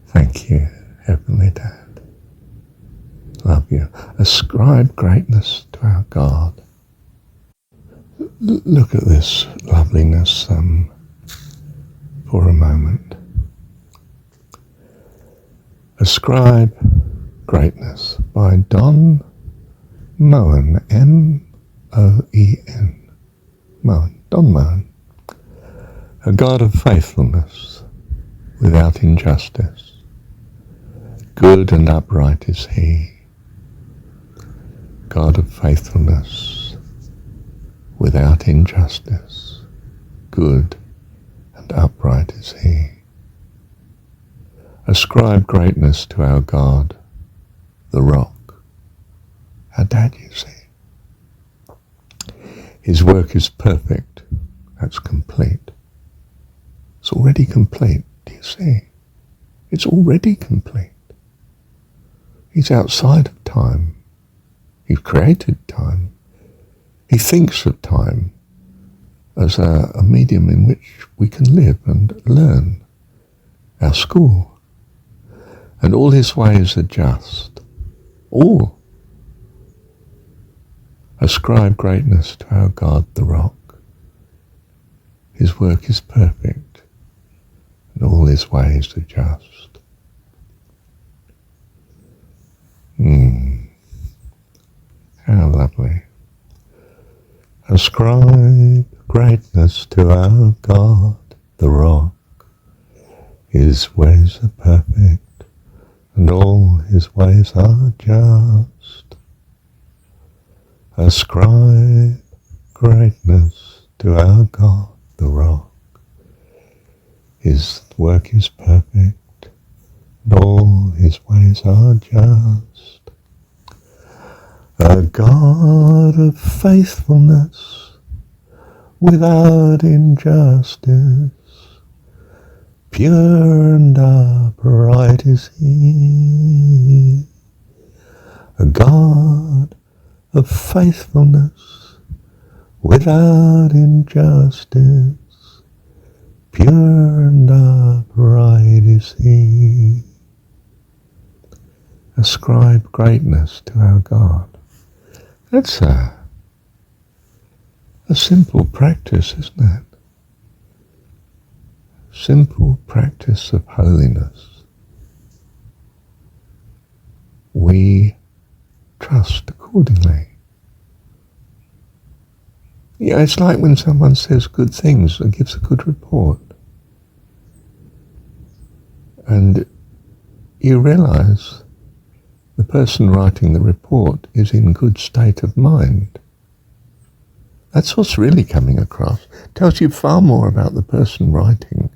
Thank you, Heavenly Dad. Love you. Ascribe greatness to our God. Look at this loveliness for a moment. Ascribe Greatness by jon17, M-O-E-N. Moen, Don Moen. A God of faithfulness without injustice. Good and upright is he. God of faithfulness without injustice. Good and upright is he. Ascribe greatness to our God, the rock, our Dad, you see. His work is perfect, that's complete. It's already complete, do you see? It's already complete. He's outside of time. He created time. He thinks of time as a medium in which we can live and learn, our school. And all his ways are just. All. Ascribe greatness to our God, the rock. His work is perfect, and all his ways are just. How lovely. Ascribe greatness to our God, the rock. His ways are perfect, and all his ways are just. Ascribe greatness to our God, the rock. His work is perfect, and all his ways are just. A God of faithfulness without injustice. Pure and upright is he. A God of faithfulness without injustice. Pure and upright is he. Ascribe greatness to our God. That's a simple practice, isn't it? Simple practice of holiness. We trust accordingly. Yeah, it's like when someone says good things and gives a good report. And you realize the person writing the report is in good state of mind. That's what's really coming across. It tells you far more about the person writing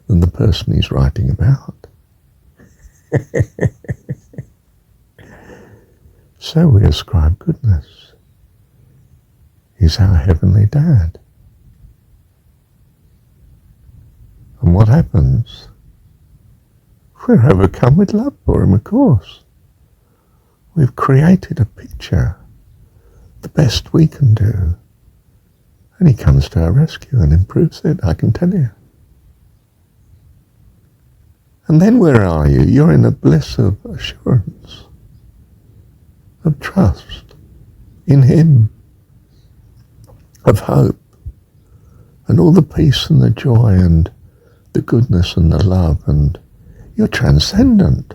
than the person he's writing about. So we ascribe goodness. He's our Heavenly Dad. And what happens? We're overcome with love for him, of course. We've created a picture, the best we can do. And he comes to our rescue and improves it, I can tell you. And then where are you? You're in a bliss of assurance, of trust in him, of hope, and all the peace and the joy and the goodness and the love, and you're transcendent.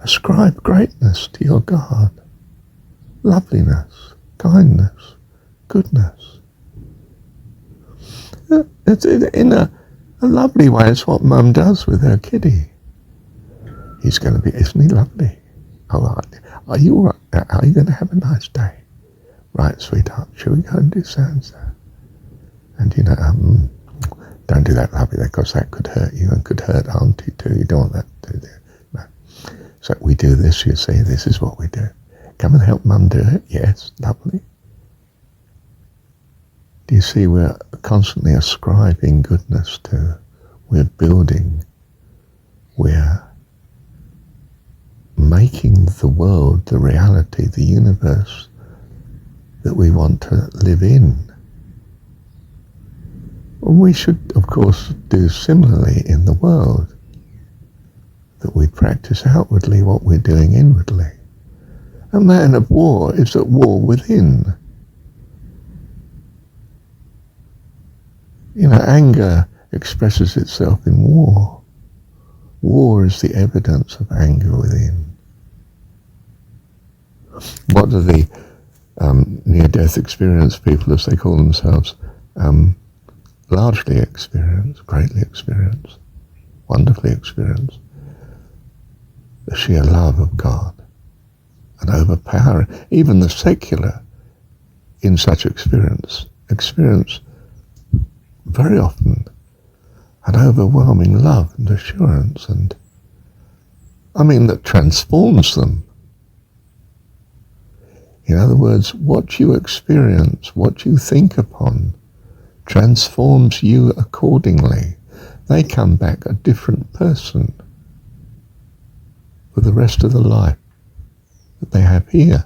Ascribe greatness to your God, loveliness, kindness, goodness. It's in a lovely way. It's what Mum does with her kiddie. He's going to be, isn't he lovely? Oh, are you all right? Are you going to have a nice day? Right, sweetheart, shall we go and do so and so? And don't do that, lovely, because that could hurt you and could hurt Auntie too. You don't want that to do. No. So we do this, you see, this is what we do. Come and help Mum do it. Yes, lovely. Do you see, we're constantly ascribing goodness to, we're building, we're making the world, the reality, the universe that we want to live in. We should, of course, do similarly in the world. that we practice outwardly what we're doing inwardly. A man of war is at war within. Anger expresses itself in war. War is the evidence of anger within. What do the near-death experience people, as they call themselves, largely experience, greatly experience, wonderfully experience? The sheer love of God and overpowering. Even the secular in such experience very often an overwhelming love and assurance, and that transforms them. In other words, what you experience, what you think upon, transforms you accordingly. They come back a different person for the rest of the life that they have here.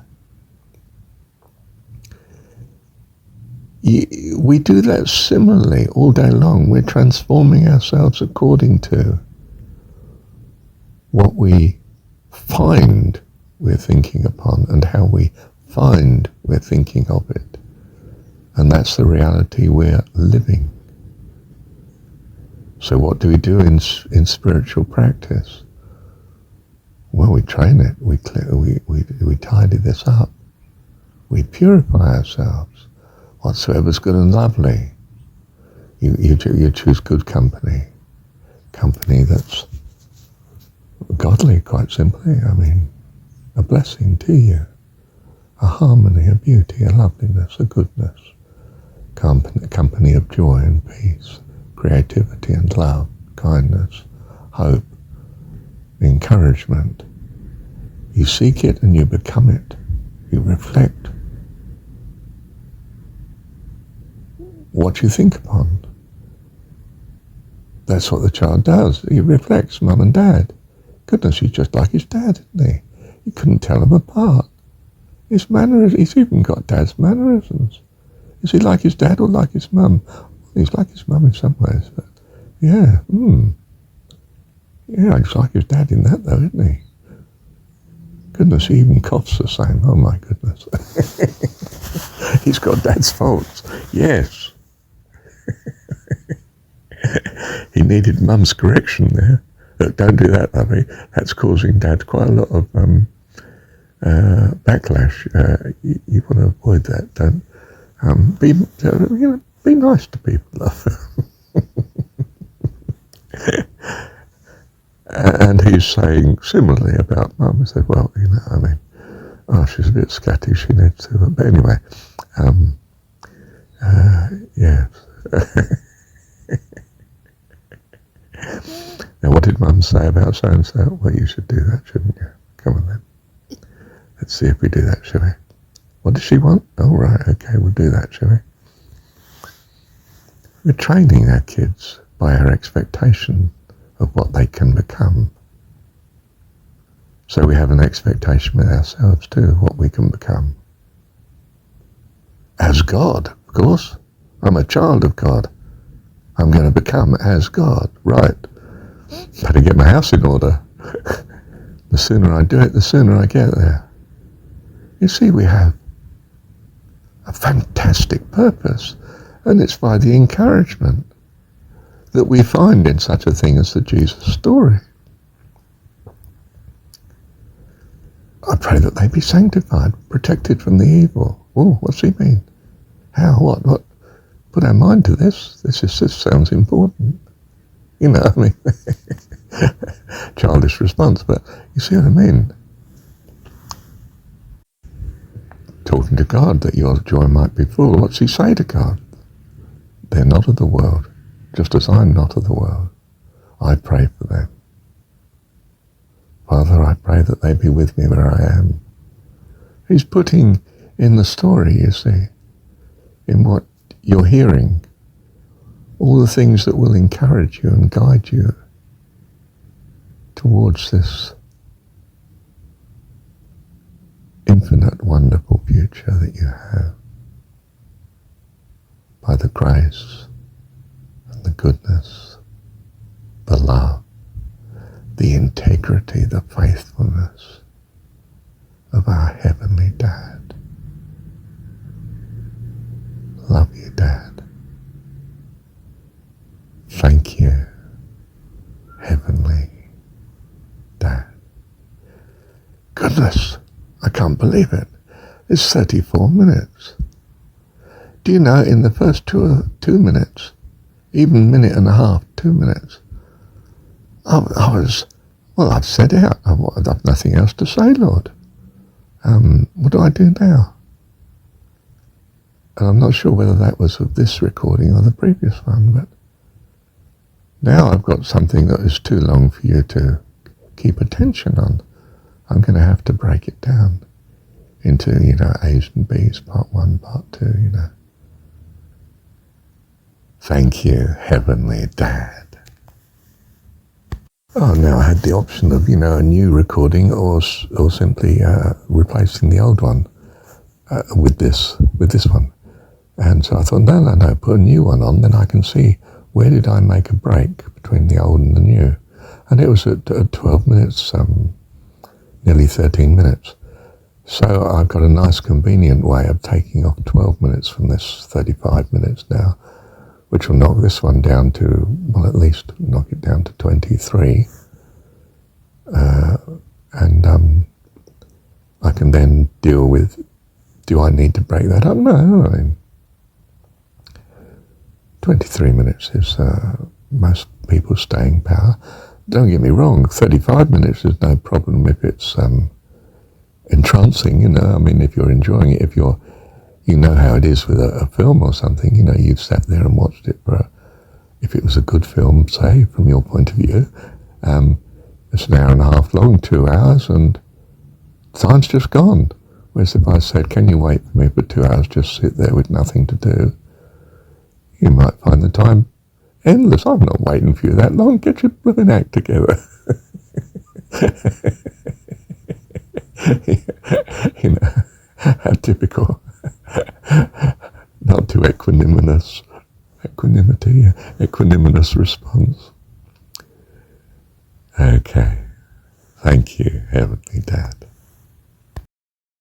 We do that similarly all day long. We're transforming ourselves according to what we find we're thinking upon and how we find we're thinking of it. And that's the reality we're living. So what do we do in spiritual practice? Well, we train it. We tidy this up. We purify ourselves. Whatsoever's good and lovely. You choose good company. Company that's godly, quite simply. A blessing to you. A harmony, a beauty, a loveliness, a goodness. Company of joy and peace, creativity and love, kindness, hope, encouragement. You seek it and you become it. You reflect what you think upon. That's what the child does. He reflects mum and dad. Goodness, he's just like his dad, isn't he? You couldn't tell them apart. His mannerisms, he's even got dad's mannerisms. Is he like his dad or like his mum? Well, he's like his mum in some ways, but yeah, yeah, he's like his dad in that though, isn't he? Goodness, he even coughs the same. Oh my goodness. He's got dad's faults. Yes. He needed mum's correction there. Don't do that, lovey. That's causing dad quite a lot of backlash. You want to avoid that. Don't be nice to people, love. And he's saying similarly about mum. He said, well, she's a bit scatty. She needs to. But anyway, yes. Now, what did mum say about so and so? Well, you should do that, shouldn't you? Come on then. Let's see if we do that, shall we? What does she want? Oh, right, okay, we'll do that, shall we? We're training our kids by our expectation of what they can become. So we have an expectation with ourselves too, of what we can become. As God, of course. I'm a child of God. I'm going to become as God, right? Better get my house in order. The sooner I do it, the sooner I get there. You see, we have a fantastic purpose, and it's by the encouragement that we find in such a thing as the Jesus story. I pray that they be sanctified, protected from the evil. Oh, what's he mean? How? What? Put our mind to this. This sounds important. Childish response, but you see what I mean? Talking to God that your joy might be full. What's he say to God? They're not of the world, just as I'm not of the world. I pray for them. Father, I pray that they be with me where I am. He's putting in the story, you see, in what you're hearing, all the things that will encourage you and guide you towards this infinite, wonderful future that you have by the grace and the goodness, the love, the integrity integrity, the faithfulness of our Heavenly Dad. Love you, Dad. Thank you, Heavenly Dad. Goodness, I can't believe it. It's 34 minutes. Do you know, in the first 2 minutes, even minute and a half, 2 minutes, I was, well, I've said out. I've nothing else to say, Lord. What do I do now? And I'm not sure whether that was of this recording or the previous one, but now I've got something that is too long for you to keep attention on. I'm going to have to break it down into, A's and B's, part 1, part 2, Thank you, Heavenly Dad. Oh, now I had the option of, a new recording or simply replacing the old one with this one. And so I thought, no, put a new one on, then I can see where did I make a break between the old and the new. And it was at 12 minutes, nearly 13 minutes. So I've got a nice convenient way of taking off 12 minutes from this 35 minutes now, which will knock this one down to, well, at least knock it down to 23. And I can then deal with, do I need to break that up? No, 23 minutes is most people's staying power. Don't get me wrong, 35 minutes is no problem if it's entrancing, if you're enjoying it, if you know how it is with a film or something, you've sat there and watched it if it was a good film, say, from your point of view, it's an hour and a half long, 2 hours, and time's just gone. Whereas if I said, can you wait for me for 2 hours, just sit there with nothing to do, you might find the time endless. I'm not waiting for you that long. Get your blooming act together. How typical. Not too equanimous response. Okay. Thank you, Heavenly Dad.